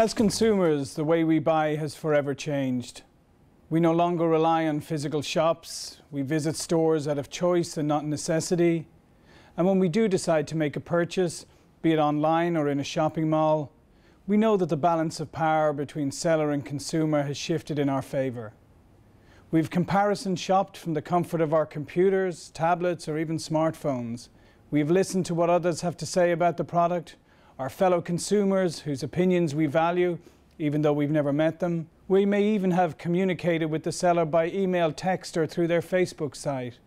As consumers, the way we buy has forever changed. We no longer rely on physical shops. We visit stores out of choice and not necessity. And when we do decide to make a purchase, be it online or in a shopping mall, we know that the balance of power between seller and consumer has shifted in our favor. We've comparison shopped from the comfort of our computers, tablets, or even smartphones. We've listened to what others have to say about the product, our fellow consumers whose opinions we value, even though we've never met them. We may even have communicated with the seller by email, text, or through their Facebook site.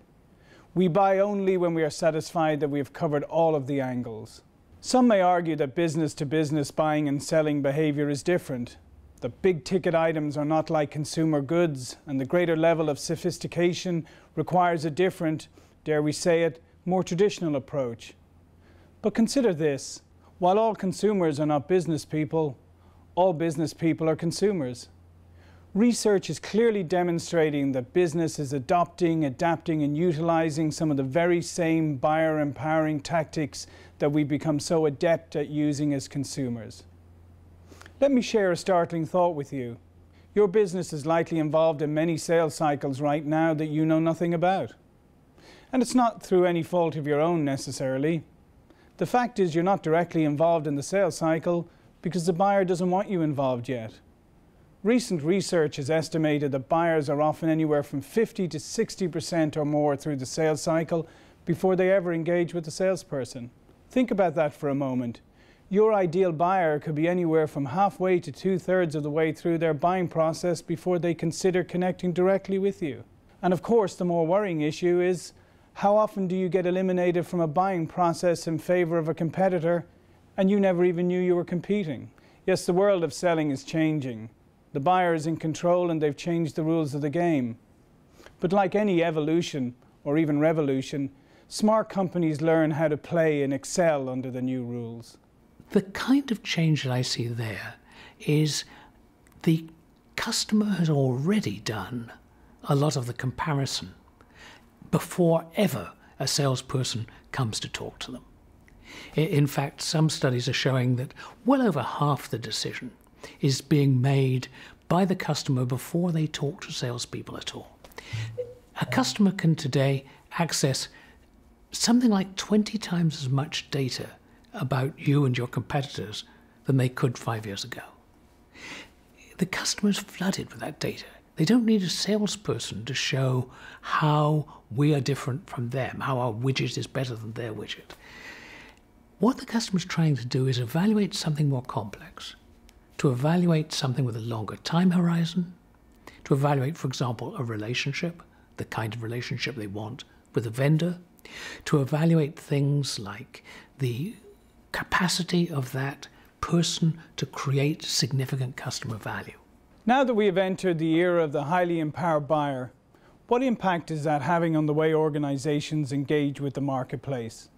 We buy only when we are satisfied that we have covered all of the angles. Some may argue that business-to-business buying and selling behavior is different. The big-ticket items are not like consumer goods, and the greater level of sophistication requires a different, dare we say it, more traditional approach. But consider this. While all consumers are not business people, all business people are consumers. Research is clearly demonstrating that business is adopting, adapting, and utilizing some of the very same buyer-empowering tactics that we've become so adept at using as consumers. Let me share a startling thought with you. Your business is likely involved in many sales cycles right now that you know nothing about. And it's not through any fault of your own necessarily. The fact is you're not directly involved in the sales cycle because the buyer doesn't want you involved yet. Recent research has estimated that buyers are often anywhere from 50 to 60% or more through the sales cycle before they ever engage with the salesperson. Think about that for a moment. Your ideal buyer could be anywhere from halfway to 2/3 of the way through their buying process before they consider connecting directly with you. And of course, the more worrying issue is, how often do you get eliminated from a buying process in favor of a competitor and you never even knew you were competing? Yes, the world of selling is changing. The buyer is in control and they've changed the rules of the game. But like any evolution, or even revolution, smart companies learn how to play and excel under the new rules. The kind of change that I see there is the customer has already done a lot of the comparison before ever a salesperson comes to talk to them. In fact, some studies are showing that well over half the decision is being made by the customer before they talk to salespeople at all. A customer can today access something like 20 times as much data about you and your competitors than they could 5 years ago. The customer is flooded with that data. They don't need a salesperson to show how we are different from them, how our widget is better than their widget. What the customer is trying to do is evaluate something more complex, to evaluate something with a longer time horizon, to evaluate, for example, a relationship, the kind of relationship they want with a vendor, to evaluate things like the capacity of that person to create significant customer value. Now that we have entered the era of the highly empowered buyer, what impact is that having on the way organizations engage with the marketplace?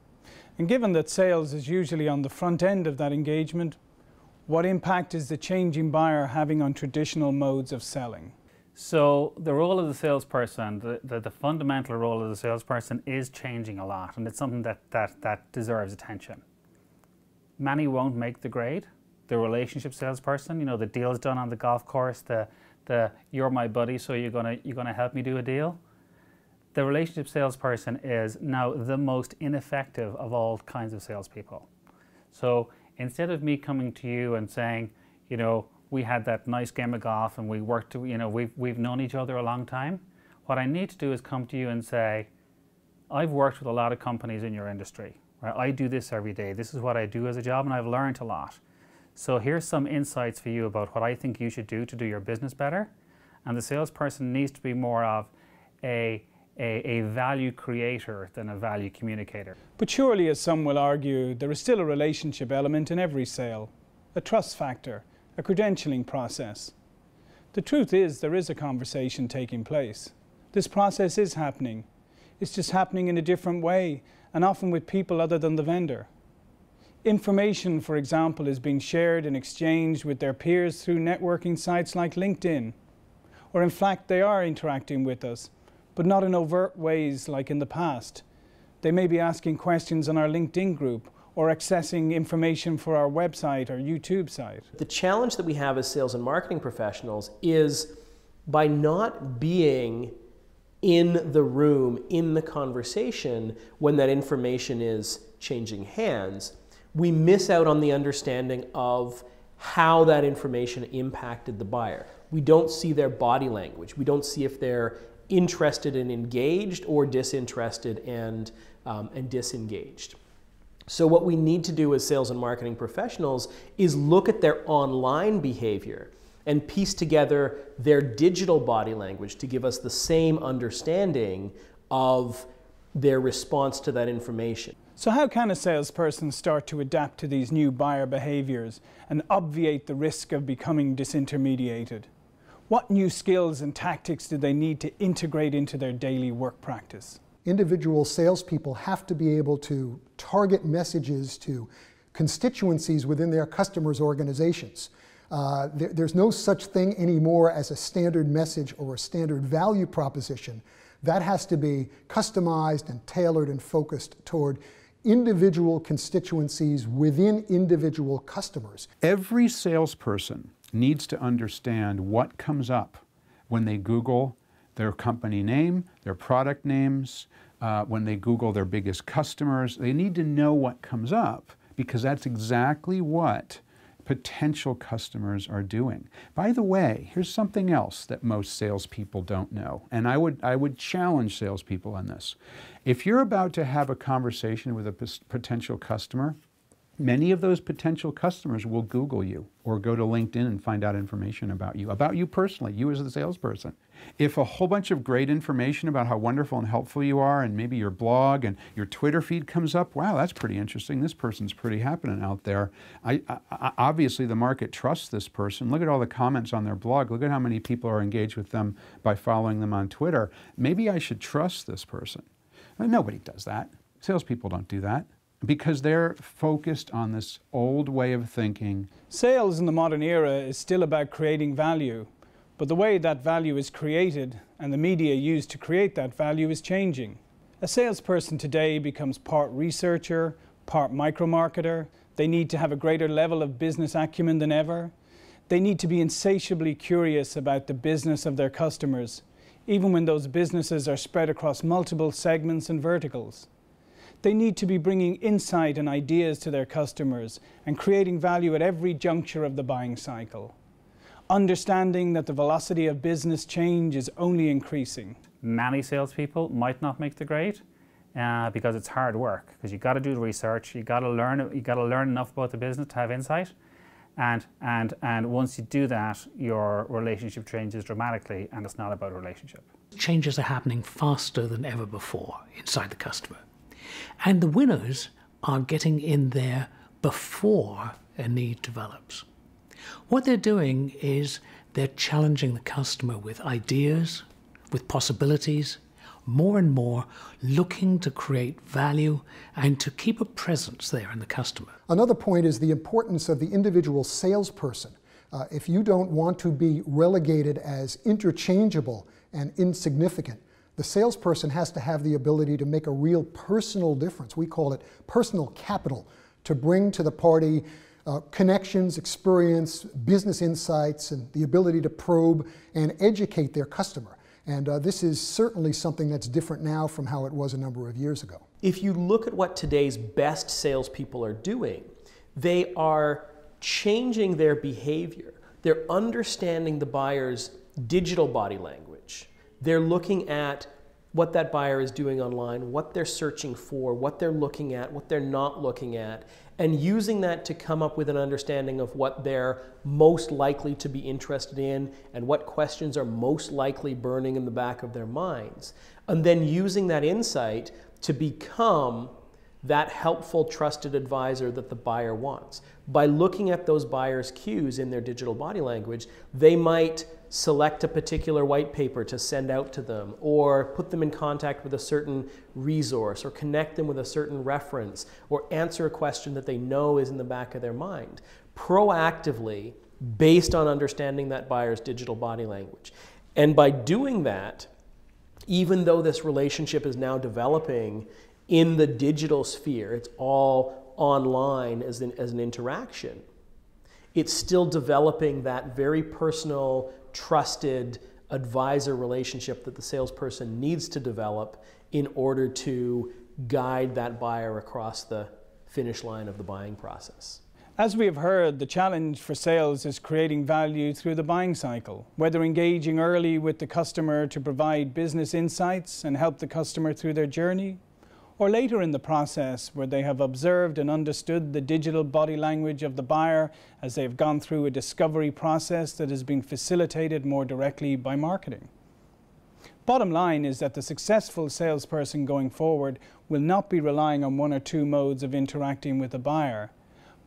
And given that sales is usually on the front end of that engagement, what impact is the changing buyer having on traditional modes of selling? So the role of the salesperson, the fundamental role of the salesperson is changing a lot, and it's something that deserves attention. Many won't make the grade. The relationship salesperson, you know, the deal's done on the golf course, the you're my buddy, so you're gonna help me do a deal. The relationship salesperson is now the most ineffective of all kinds of salespeople. So instead of me coming to you and saying, you know, we had that nice game of golf and we worked, you know, we've known each other a long time, what I need to do is come to you and say, I've worked with a lot of companies in your industry. Right? I do this every day. This is what I do as a job, and I've learned a lot. So here's some insights for you about what I think you should do to do your business better. And the salesperson needs to be more of a value creator than a value communicator. But surely, as some will argue, there is still a relationship element in every sale, a trust factor, a credentialing process. The truth is, there is a conversation taking place. This process is happening. It's just happening in a different way, and often with people other than the vendor. Information, for example, is being shared and exchanged with their peers through networking sites like LinkedIn. Or in fact, they are interacting with us, but not in overt ways like in the past. They may be asking questions on our LinkedIn group or accessing information for our website or YouTube site. The challenge that we have as sales and marketing professionals is by not being in the room, in the conversation, when that information is changing hands, we miss out on the understanding of how that information impacted the buyer. We don't see their body language. We don't see if they're interested and engaged or disinterested and disengaged. So what we need to do as sales and marketing professionals is look at their online behavior and piece together their digital body language to give us the same understanding of their response to that information. So how can a salesperson start to adapt to these new buyer behaviors and obviate the risk of becoming disintermediated? What new skills and tactics do they need to integrate into their daily work practice? Individual salespeople have to be able to target messages to constituencies within their customers' organizations. There's no such thing anymore as a standard message or a standard value proposition. That has to be customized and tailored and focused toward individual constituencies within individual customers. Every salesperson needs to understand what comes up when they Google their company name, their product names, when they Google their biggest customers. They need to know what comes up because that's exactly what potential customers are doing. By the way, here's something else that most salespeople don't know, and I would challenge salespeople on this. If you're about to have a conversation with a potential customer, many of those potential customers will Google you or go to LinkedIn and find out information about you personally, you as the salesperson. If a whole bunch of great information about how wonderful and helpful you are and maybe your blog and your Twitter feed comes up, wow, that's pretty interesting. This person's pretty happening out there. Obviously, the market trusts this person. Look at all the comments on their blog. Look at how many people are engaged with them by following them on Twitter. Maybe I should trust this person. Nobody does that. Salespeople don't do that, because they're focused on this old way of thinking. Sales in the modern era is still about creating value, but the way that value is created and the media used to create that value is changing. A salesperson today becomes part researcher, part micro-marketer. They need to have a greater level of business acumen than ever. They need to be insatiably curious about the business of their customers, even when those businesses are spread across multiple segments and verticals. They need to be bringing insight and ideas to their customers and creating value at every juncture of the buying cycle, understanding that the velocity of business change is only increasing. Many salespeople might not make the grade because it's hard work, because you've got to do the research, you've got to learn enough about the business to have insight, and once you do that, your relationship changes dramatically, and it's not about a relationship. Changes are happening faster than ever before inside the customer. And the winners are getting in there before a need develops. What they're doing is they're challenging the customer with ideas, with possibilities, more and more looking to create value and to keep a presence there in the customer. Another point is the importance of the individual salesperson. If you don't want to be relegated as interchangeable and insignificant, the salesperson has to have the ability to make a real personal difference. We call it personal capital, to bring to the party connections, experience, business insights, and the ability to probe and educate their customer. And this is certainly something that's different now from how it was a number of years ago. If you look at what today's best salespeople are doing, they are changing their behavior. They're understanding the buyer's digital body language. They're looking at what that buyer is doing online, what they're searching for, what they're looking at, what they're not looking at, and using that to come up with an understanding of what they're most likely to be interested in and what questions are most likely burning in the back of their minds. And then using that insight to become that helpful, trusted advisor that the buyer wants. By looking at those buyers' cues in their digital body language, they might select a particular white paper to send out to them, or put them in contact with a certain resource, or connect them with a certain reference, or answer a question that they know is in the back of their mind, proactively based on understanding that buyer's digital body language. And by doing that, even though this relationship is now developing in the digital sphere, it's all online as an interaction. It's still developing that very personal, trusted advisor relationship that the salesperson needs to develop in order to guide that buyer across the finish line of the buying process. As we have heard, the challenge for sales is creating value through the buying cycle, whether engaging early with the customer to provide business insights and help the customer through their journey, or later in the process where they have observed and understood the digital body language of the buyer as they have gone through a discovery process that has been facilitated more directly by marketing. Bottom line is that the successful salesperson going forward will not be relying on one or two modes of interacting with the buyer,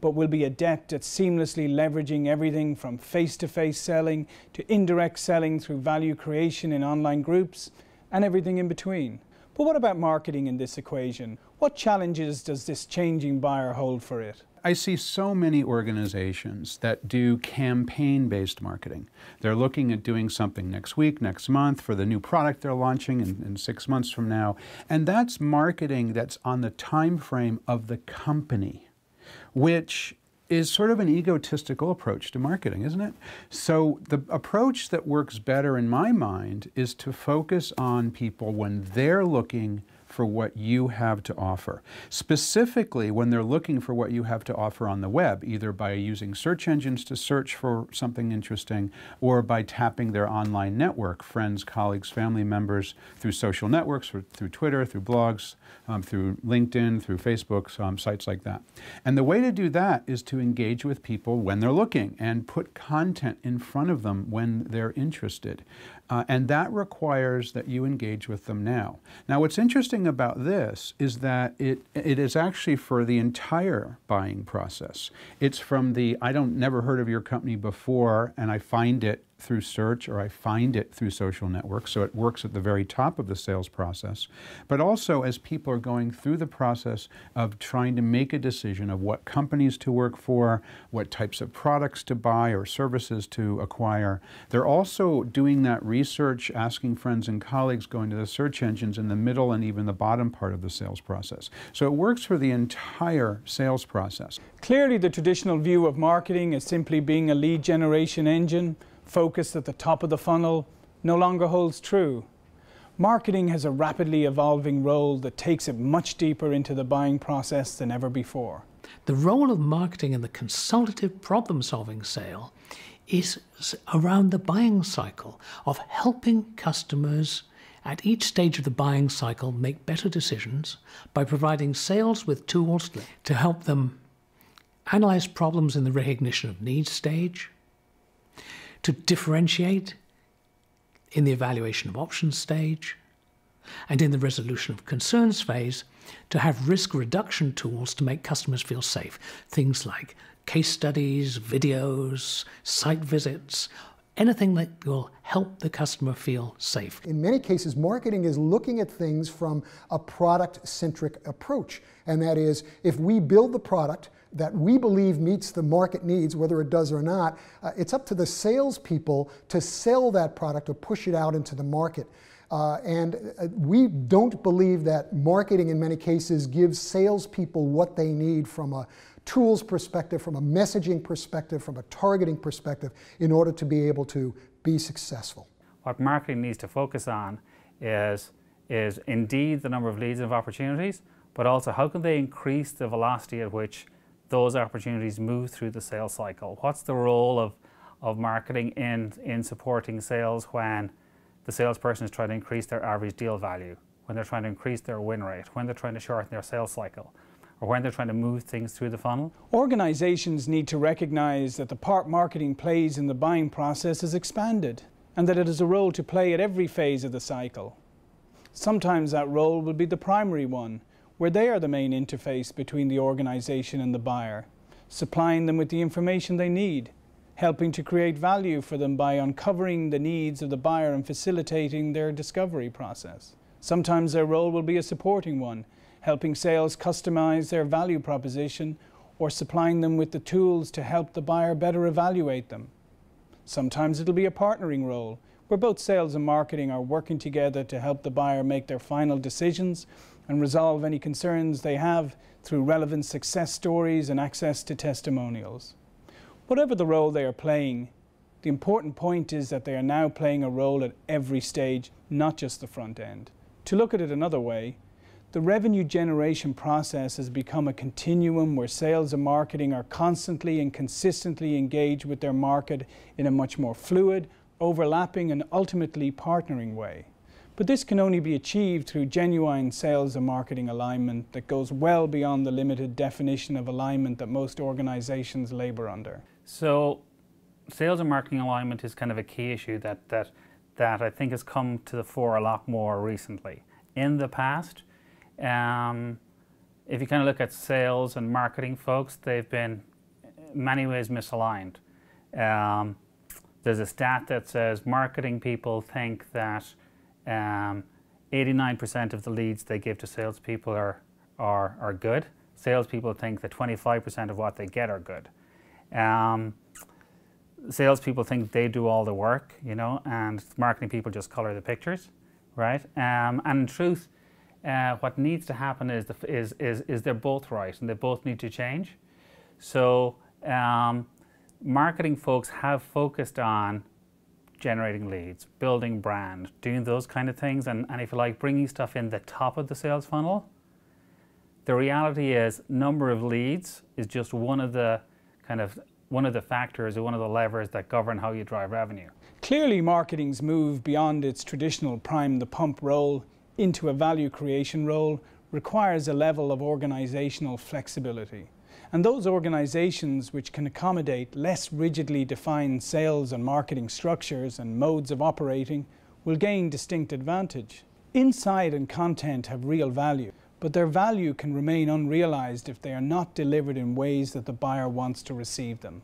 but will be adept at seamlessly leveraging everything from face-to-face selling to indirect selling through value creation in online groups and everything in between. But what about marketing in this equation? What challenges does this changing buyer hold for it? I see so many organizations that do campaign-based marketing. They're looking at doing something next week, next month for the new product they're launching in 6 months from now. And that's marketing that's on the time frame of the company, which is sort of an egotistical approach to marketing, isn't it? So the approach that works better in my mind is to focus on people when they're looking for what you have to offer. Specifically, when they're looking for what you have to offer on the web, either by using search engines to search for something interesting or by tapping their online network, friends, colleagues, family members, through social networks, through Twitter, through blogs, through LinkedIn, through Facebook, sites like that. And the way to do that is to engage with people when they're looking and put content in front of them when they're interested. And that requires that you engage with them now. Now, what's interesting about this is that it is actually for the entire buying process. It's from the, never heard of your company before, and I find it through search or I find it through social networks, so it works at the very top of the sales process. But also as people are going through the process of trying to make a decision of what companies to work for, what types of products to buy or services to acquire, they're also doing that research, asking friends and colleagues, going to the search engines in the middle and even the bottom part of the sales process. So it works for the entire sales process. Clearly, the traditional view of marketing as simply being a lead generation engine focused at the top of the funnel no longer holds true. Marketing has a rapidly evolving role that takes it much deeper into the buying process than ever before. The role of marketing in the consultative problem-solving sale is around the buying cycle, of helping customers at each stage of the buying cycle make better decisions by providing sales with tools to help them analyze problems in the recognition of needs stage, to differentiate in the evaluation of options stage, and in the resolution of concerns phase, to have risk reduction tools to make customers feel safe. Things like case studies, videos, site visits, anything that will help the customer feel safe. In many cases, marketing is looking at things from a product-centric approach. And that is, if we build the product that we believe meets the market needs, whether it does or not, it's up to the salespeople to sell that product or push it out into the market. We don't believe that marketing in many cases gives salespeople what they need from a tools perspective, from a messaging perspective, from a targeting perspective, in order to be able to be successful. What marketing needs to focus on is indeed the number of leads and of opportunities, but also how can they increase the velocity at which those opportunities move through the sales cycle. What's the role of marketing in supporting sales when the salesperson is trying to increase their average deal value, when they're trying to increase their win rate, when they're trying to shorten their sales cycle, or when they're trying to move things through the funnel? Organizations need to recognize that the part marketing plays in the buying process is expanded, and that it has a role to play at every phase of the cycle. Sometimes that role will be the primary one, where they are the main interface between the organization and the buyer, supplying them with the information they need, helping to create value for them by uncovering the needs of the buyer and facilitating their discovery process. Sometimes their role will be a supporting one, helping sales customize their value proposition or supplying them with the tools to help the buyer better evaluate them. Sometimes it'll be a partnering role, where both sales and marketing are working together to help the buyer make their final decisions and resolve any concerns they have through relevant success stories and access to testimonials. Whatever the role they are playing, the important point is that they are now playing a role at every stage, not just the front end. To look at it another way, the revenue generation process has become a continuum where sales and marketing are constantly and consistently engaged with their market in a much more fluid, overlapping and ultimately partnering way. But this can only be achieved through genuine sales and marketing alignment that goes well beyond the limited definition of alignment that most organizations labor under. So sales and marketing alignment is kind of a key issue that I think has come to the fore a lot more recently. In the past, if you kind of look at sales and marketing folks, they've been in many ways misaligned. There's a stat that says marketing people think that 89% of the leads they give to salespeople are good. Salespeople think that 25% of what they get are good. Salespeople think they do all the work, you know, and marketing people just color the pictures, right? And in truth, what needs to happen is they're both right, and they both need to change. So marketing folks have focused on generating leads, building brand, doing those kind of things, and if you like, bringing stuff in the top of the sales funnel. The reality is number of leads is just one of the factors or one of the levers that govern how you drive revenue. Clearly, marketing's move beyond its traditional prime the pump role into a value creation role requires a level of organizational flexibility. And those organizations which can accommodate less rigidly defined sales and marketing structures and modes of operating will gain distinct advantage. Insight and content have real value, but their value can remain unrealized if they are not delivered in ways that the buyer wants to receive them.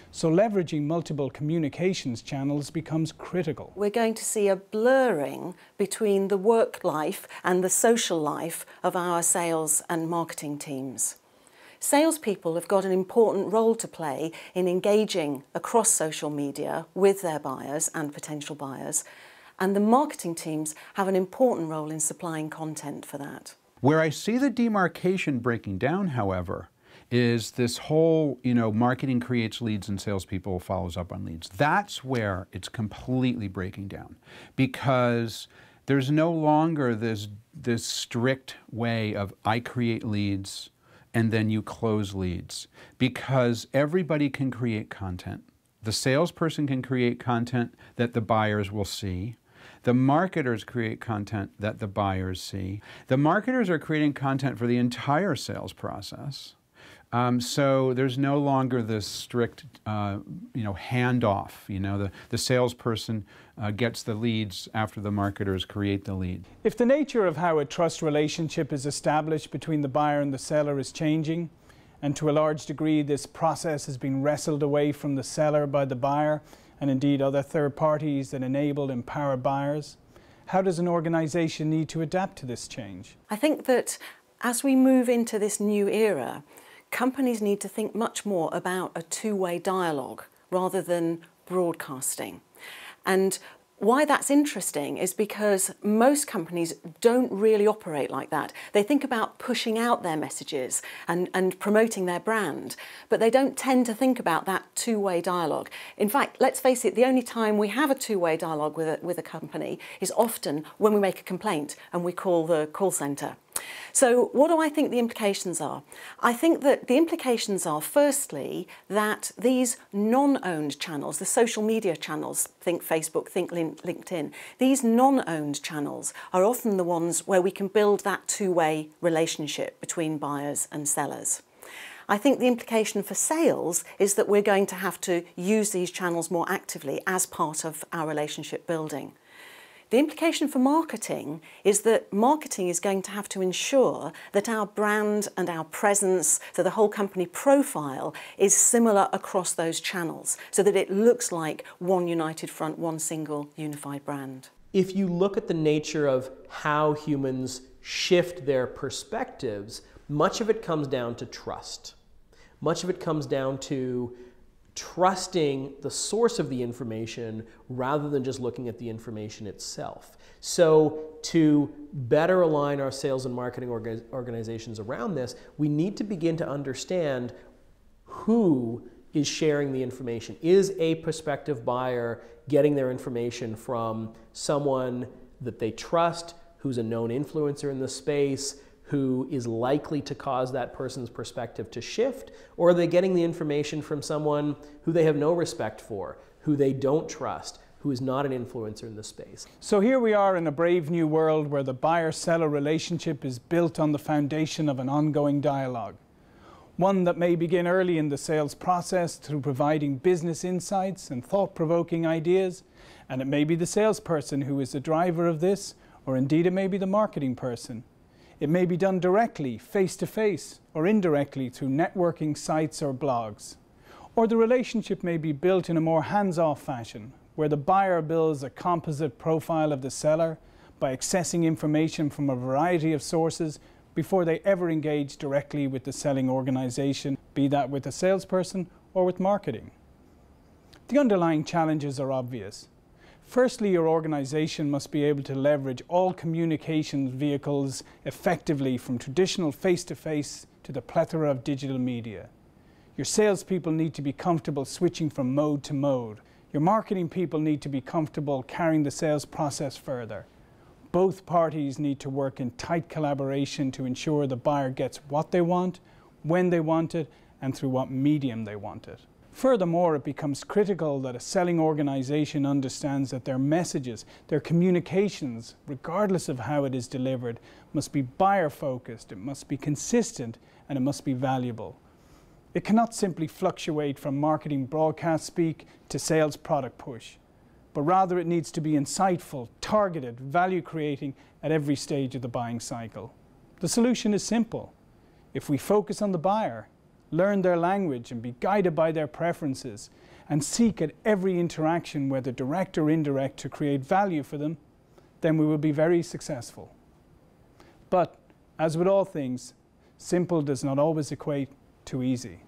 So leveraging multiple communications channels becomes critical. We're going to see a blurring between the work life and the social life of our sales and marketing teams. Salespeople have got an important role to play in engaging across social media with their buyers and potential buyers, and the marketing teams have an important role in supplying content for that. Where I see the demarcation breaking down, however, is this whole, marketing creates leads and salespeople follows up on leads. That's where it's completely breaking down, because there's no longer this strict way of I create leads and then you close leads, because everybody can create content. The salesperson can create content that the buyers will see. The marketers create content that the buyers see. The marketers are creating content for the entire sales process. So there's no longer this strict, handoff. The salesperson gets the leads after the marketers create the lead. If the nature of how a trust relationship is established between the buyer and the seller is changing, and to a large degree this process has been wrestled away from the seller by the buyer, and indeed other third parties that enable and empower buyers, how does an organization need to adapt to this change? I think that as we move into this new era, companies need to think much more about a two-way dialogue rather than broadcasting. And why that's interesting is because most companies don't really operate like that. They think about pushing out their messages and promoting their brand, but they don't tend to think about that two-way dialogue. In fact, let's face it, the only time we have a two-way dialogue with a company is often when we make a complaint and we call the call centre. So what do I think the implications are? I think that the implications are, firstly, that these non-owned channels, the social media channels, think Facebook, think LinkedIn, these non-owned channels are often the ones where we can build that two-way relationship between buyers and sellers. I think the implication for sales is that we're going to have to use these channels more actively as part of our relationship building. The implication for marketing is that marketing is going to have to ensure that our brand and our presence, so the whole company profile, is similar across those channels, so that it looks like one united front, one single unified brand. If you look at the nature of how humans shift their perspectives, much of it comes down to trust. Much of it comes down to trusting the source of the information rather than just looking at the information itself. So to better align our sales and marketing organizations around this, we need to begin to understand who is sharing the information. Is a prospective buyer getting their information from someone that they trust, who's a known influencer in the space, who is likely to cause that person's perspective to shift, or are they getting the information from someone who they have no respect for, who they don't trust, who is not an influencer in the space? So here we are in a brave new world where the buyer-seller relationship is built on the foundation of an ongoing dialogue. One that may begin early in the sales process through providing business insights and thought-provoking ideas, and it may be the salesperson who is the driver of this, or indeed it may be the marketing person. It may be done directly, face-to-face, or indirectly through networking sites or blogs. Or the relationship may be built in a more hands-off fashion, where the buyer builds a composite profile of the seller by accessing information from a variety of sources before they ever engage directly with the selling organization, be that with a salesperson or with marketing. The underlying challenges are obvious. Firstly, your organization must be able to leverage all communication vehicles effectively, from traditional face-to-face to the plethora of digital media. Your salespeople need to be comfortable switching from mode to mode. Your marketing people need to be comfortable carrying the sales process further. Both parties need to work in tight collaboration to ensure the buyer gets what they want, when they want it, and through what medium they want it. Furthermore, it becomes critical that a selling organization understands that their messages, their communications, regardless of how it is delivered, must be buyer-focused, it must be consistent, and it must be valuable. It cannot simply fluctuate from marketing broadcast speak to sales product push, but rather it needs to be insightful, targeted, value-creating at every stage of the buying cycle. The solution is simple. If we focus on the buyer, learn their language and be guided by their preferences, and seek at every interaction, whether direct or indirect, to create value for them, then we will be very successful. But, as with all things, simple does not always equate to easy.